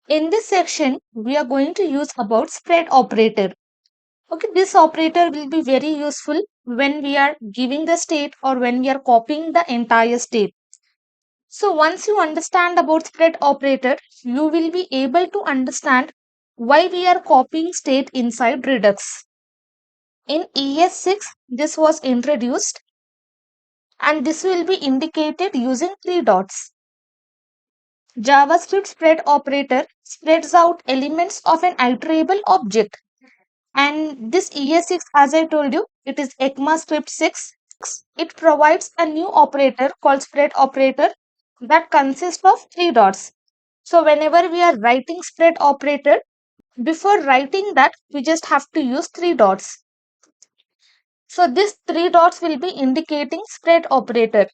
In this section, we are going to use about spread operator. Okay, this operator will be very useful when we are giving the state or when we are copying the entire state. So once you understand about spread operator, you will be able to understand why we are copying state inside Redux. In ES6, this was introduced and this will be indicated using three dots. JavaScript spread operator spreads out elements of an iterable object. And this ES6, as I told you, it is ECMAScript 6. It provides a new operator called spread operator that consists of three dots. So whenever we are writing spread operator, before writing that, we just have to use three dots. So this three dots will be indicating spread operator.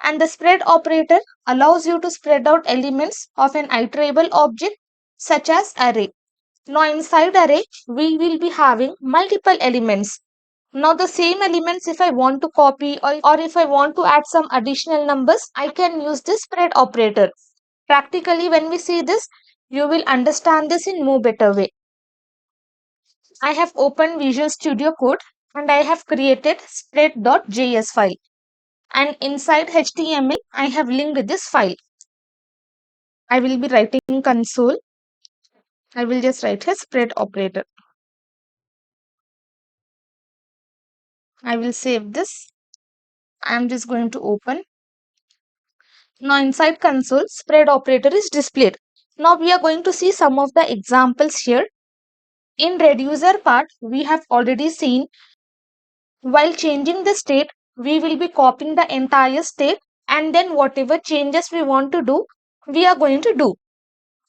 And the spread operator allows you to spread out elements of an iterable object such as array. Now inside array, we will be having multiple elements. Now the same elements, if I want to copy or if I want to add some additional numbers, I can use this spread operator. Practically when we see this, you will understand this in more better way. I have opened Visual Studio Code and I have created spread.js file. And inside HTML, I have linked this file. I will be writing console. I will just write a spread operator. I will save this. I am just going to open. Now inside console, spread operator is displayed. Now we are going to see some of the examples here. In reducer part, we have already seen while changing the state, we will be copying the entire state and then whatever changes we want to do, we are going to do.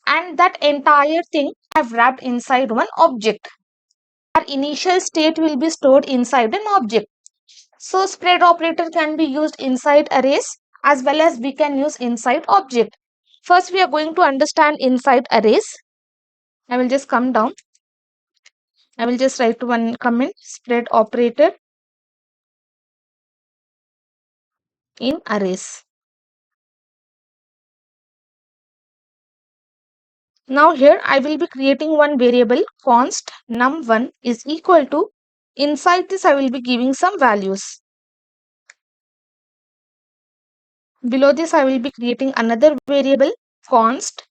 And that entire thing I have wrapped inside one object. Our initial state will be stored inside an object. So spread operator can be used inside arrays as well as we can use inside object. First, we are going to understand inside arrays. I will just come down. I will just write one comment, spread operator in arrays. Now here I will be creating one variable const num1 is equal to, inside this I will be giving some values. Below this I will be creating another variable const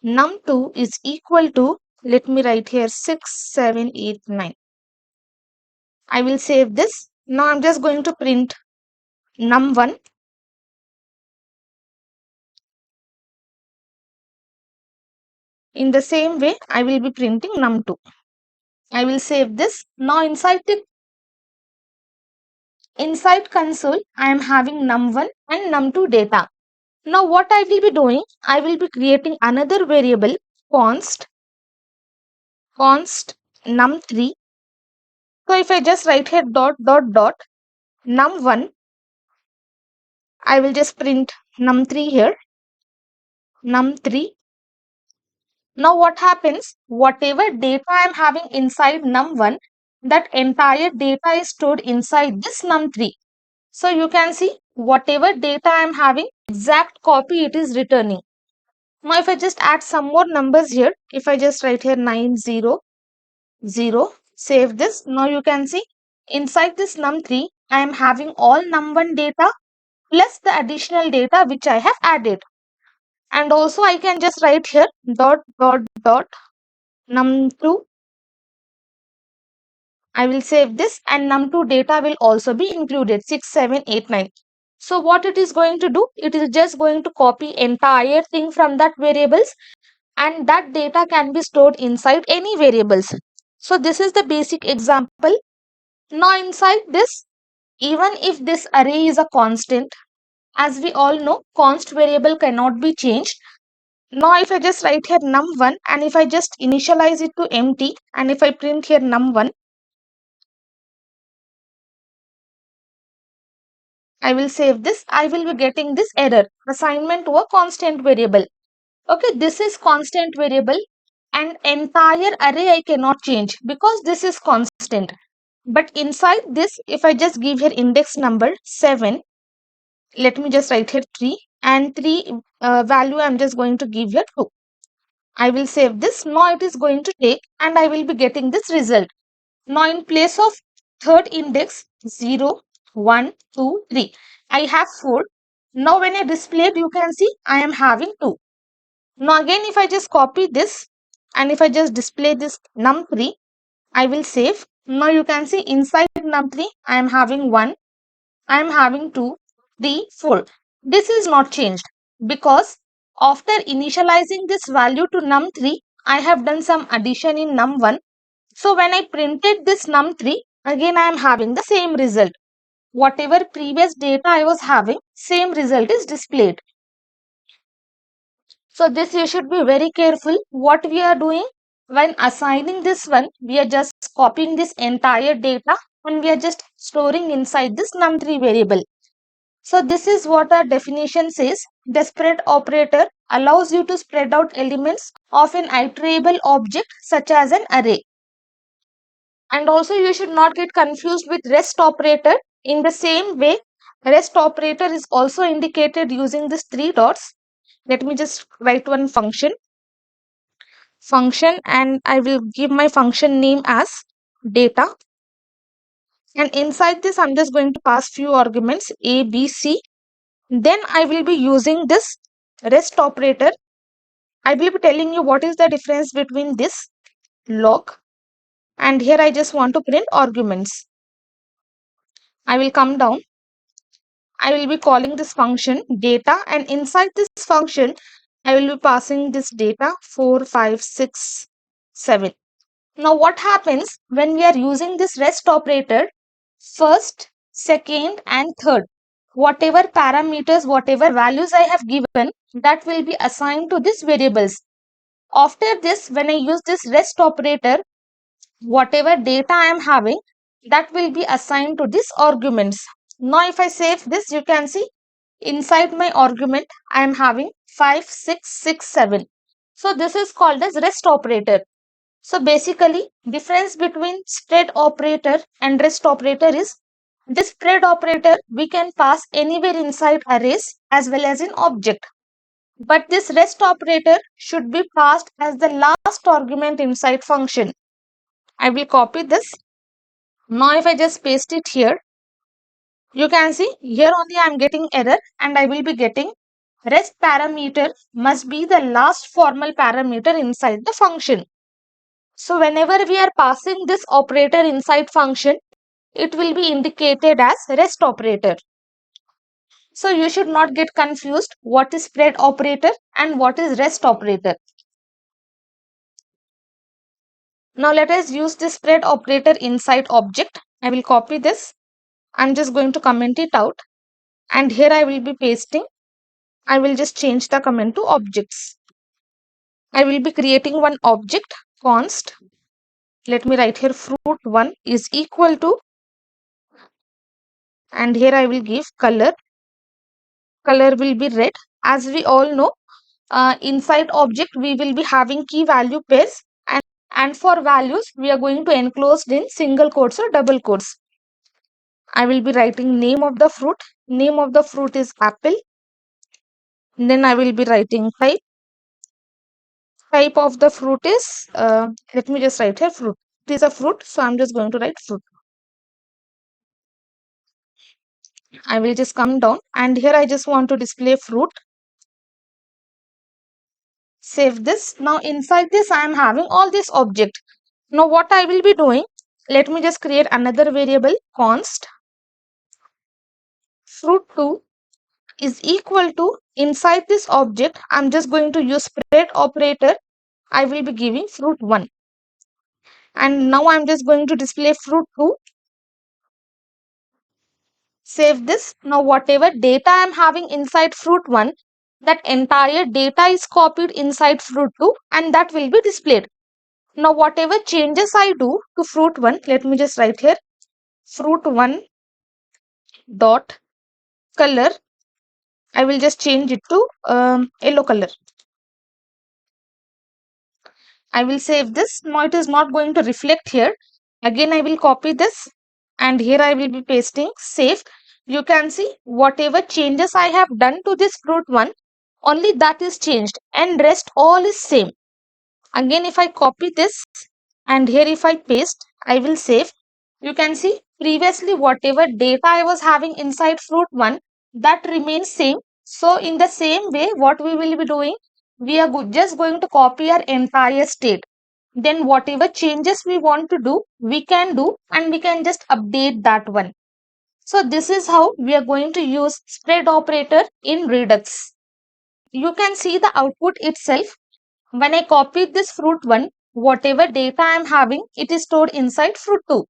num2 is equal to, let me write here 6, 7, 8, 9. I will save this. Now I'm just going to print num1. In the same way, I will be printing num2. I will save this. Now inside console, I am having num1 and num2 data. Now what I will be doing, I will be creating another variable const num3. So if I just write here dot num1, I will just print num3 here, num3. Now what happens, whatever data I am having inside num1, that entire data is stored inside this num3. So you can see whatever data I am having, exact copy it is returning. Now if I just add some more numbers here, if I just write here 9, 0, 0, save this. Now you can see inside this num3, I am having all num1 data plus the additional data which I have added. And also I can just write here dot num2. I will save this and num2 data will also be included 6, 7, 8, 9. So what it is going to do, it is just going to copy entire thing from that variables and that data can be stored inside any variables. So this is the basic example. Now inside this, even if this array is a constant, as we all know, const variable cannot be changed. Now if I just write here num1 and if I just initialize it to empty and if I print here num1, I will save this. I will be getting this error, assignment to a constant variable. Okay, this is constant variable and entire array I cannot change because this is constant. But inside this, if I just give here index number 7, let me just write here 3 and 3 value I'm just going to give here 2. I will save this. Now it is going to take and I will be getting this result. Now in place of third index 0, 1, 2, 3, I have 4. Now when I display it, you can see I am having 2. Now again if I just copy this and if I just display this num3, I will save. Now you can see inside num3 I am having 1, I am having 2, 3, 4. This is not changed because after initializing this value to num3, I have done some addition in num1. So when I printed this num3, again I am having the same result. Whatever previous data I was having, same result is displayed. So this you should be very careful what we are doing. When assigning this one, we are just copying this entire data and we are just storing inside this num3 variable. So this is what our definition says. The spread operator allows you to spread out elements of an iterable object such as an array. And also you should not get confused with rest operator. In the same way, rest operator is also indicated using these 3 dots. Let me just write one function and I will give my function name as data. And inside this, I'm just going to pass few arguments A, B, C. Then I will be using this rest operator. I will be telling you what is the difference between this log and here I just want to print arguments. I will come down. I will be calling this function data and inside this function, I will be passing this data 4, 5, 6, 7. Now what happens when we are using this rest operator, first, second and third, whatever parameters, whatever values I have given, that will be assigned to these variables. After this, when I use this rest operator, whatever data I am having, that will be assigned to these arguments. Now if I save this, you can see inside my argument, I am having 5, 6, 6, 7. So this is called as rest operator. So basically, difference between spread operator and rest operator is this spread operator we can pass anywhere inside arrays as well as in object. But this rest operator should be passed as the last argument inside function. I will copy this. Now if I just paste it here, you can see here only I am getting error and I will be getting rest parameter must be the last formal parameter inside the function. So whenever we are passing this operator inside function, it will be indicated as rest operator. So you should not get confused what is spread operator and what is rest operator. Now let us use this spread operator inside object. I will copy this. I'm just going to comment it out and here I will be pasting. I will just change the comment to objects. I will be creating one object const. Let me write here fruit1 is equal to and here I will give color. Color will be red. As we all know, inside object we will be having key value pairs and for values we are going to enclose in single quotes or double quotes. I will be writing name of the fruit. Name of the fruit is apple. Then I will be writing type. Type of the fruit is, let me just write here fruit. It is a fruit, so I'm just going to write fruit. I will just come down and here I just want to display fruit. Save this. Now inside this I am having all this object. Now what I will be doing, let me just create another variable const fruit2 is equal to inside this object I'm just going to use spread operator. I will be giving fruit1 and now I'm just going to display fruit2. Save this. Now whatever data I'm having inside fruit1, that entire data is copied inside fruit2 and that will be displayed. Now whatever changes I do to fruit1, let me just write here fruit1 dot color. I will just change it to yellow color. I will save this. Now it is not going to reflect here. Again I will copy this and here I will be pasting save. You can see whatever changes I have done to this fruit1, only that is changed and rest all is same. Again, if I copy this and here if I paste, I will save. You can see previously whatever data I was having inside fruit 1, that remains same. So in the same way, what we will be doing, we are just going to copy our entire state. Then whatever changes we want to do, we can do and we can just update that one. So this is how we are going to use spread operator in Redux. You can see the output itself. When I copied this fruit 1, whatever data I am having, it is stored inside fruit 2.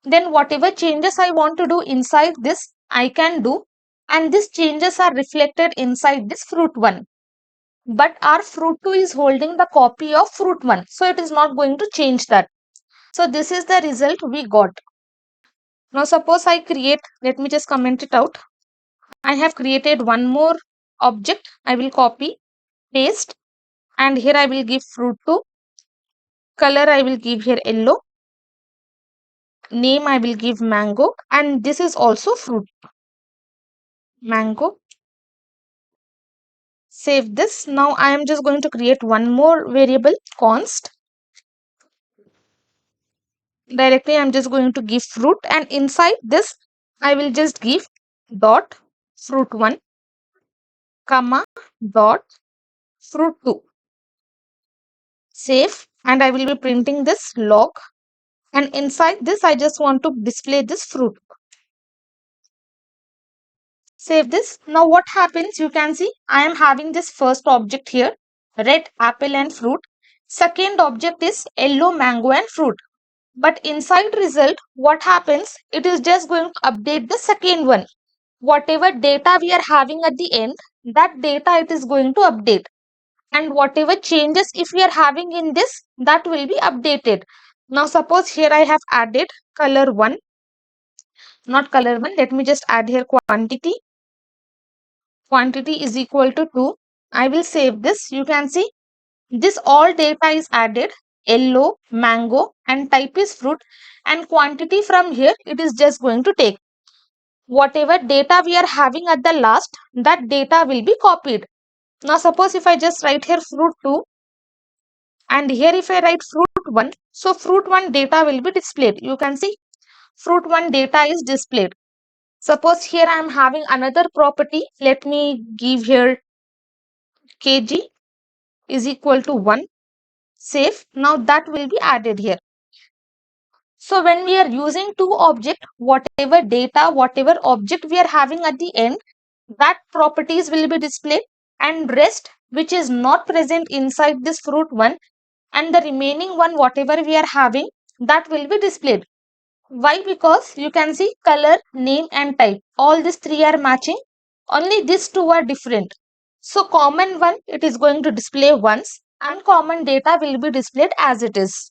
Then whatever changes I want to do inside this, I can do. And these changes are reflected inside this fruit 1. But our fruit 2 is holding the copy of fruit 1. So it is not going to change that. So this is the result we got. Now suppose I create, let me just comment it out. I have created one more object. I will copy, paste, and here I will give fruit 2. Color I will give here yellow. Name I will give mango, and this is also fruit, mango. Save this. Now I am just going to create one more variable, const. Directly I am just going to give fruit, and inside this I will just give dot fruit 1 comma dot fruit 2. Save, and I will be printing this log, and inside this I just want to display this fruit. Save this. Now what happens, you can see I am having this first object here, red apple and fruit. Second object is yellow mango and fruit. But inside result, what happens, it is just going to update the second one. Whatever data we are having at the end, that data it is going to update. And whatever changes if we are having in this, that will be updated. Now suppose here I have added color 1, not color 1, let me just add here quantity. Quantity is equal to 2. I will save this. You can see this all data is added, yellow, mango, and type is fruit, and quantity from here it is just going to take. Whatever data we are having at the last, that data will be copied. Now suppose if I just write here fruit 2 and here if I write fruit 1, so fruit 1 data will be displayed. You can see fruit 1 data is displayed. Suppose here I am having another property. Let me give here kg is equal to 1. Save. Now that will be added here. So when we are using two object, whatever data, whatever object we are having at the end, that properties will be displayed, and rest which is not present inside this fruit 1 and the remaining one whatever we are having, that will be displayed. Why? Because you can see color, name and type. All these three are matching. Only these two are different. So common one it is going to display once, and common data will be displayed as it is.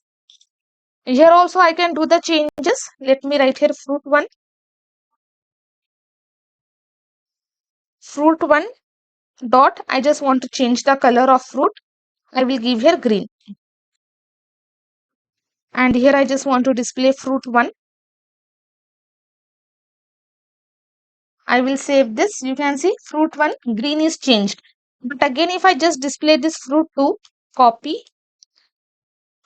Here also I can do the changes. Let me write here fruit 1. Fruit 1 dot. I just want to change the color of fruit. I will give here green. And here I just want to display fruit 1. I will save this. You can see fruit 1 green is changed. But again if I just display this fruit 2, copy.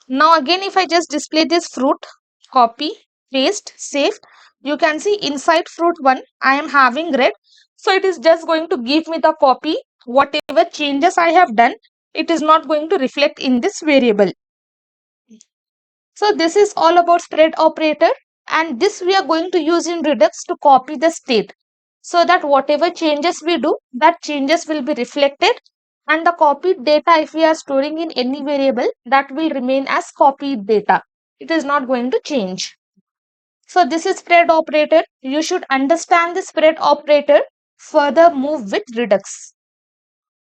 Now again if I just display this fruit, copy, paste, save. You can see inside fruit 1 I am having red. So it is just going to give me the copy. Whatever changes I have done, it is not going to reflect in this variable. So this is all about spread operator, and this we are going to use in Redux to copy the state, so that whatever changes we do, that changes will be reflected, and the copied data if we are storing in any variable, that will remain as copied data. It is not going to change. So this is spread operator. You should understand the spread operator, further move with Redux.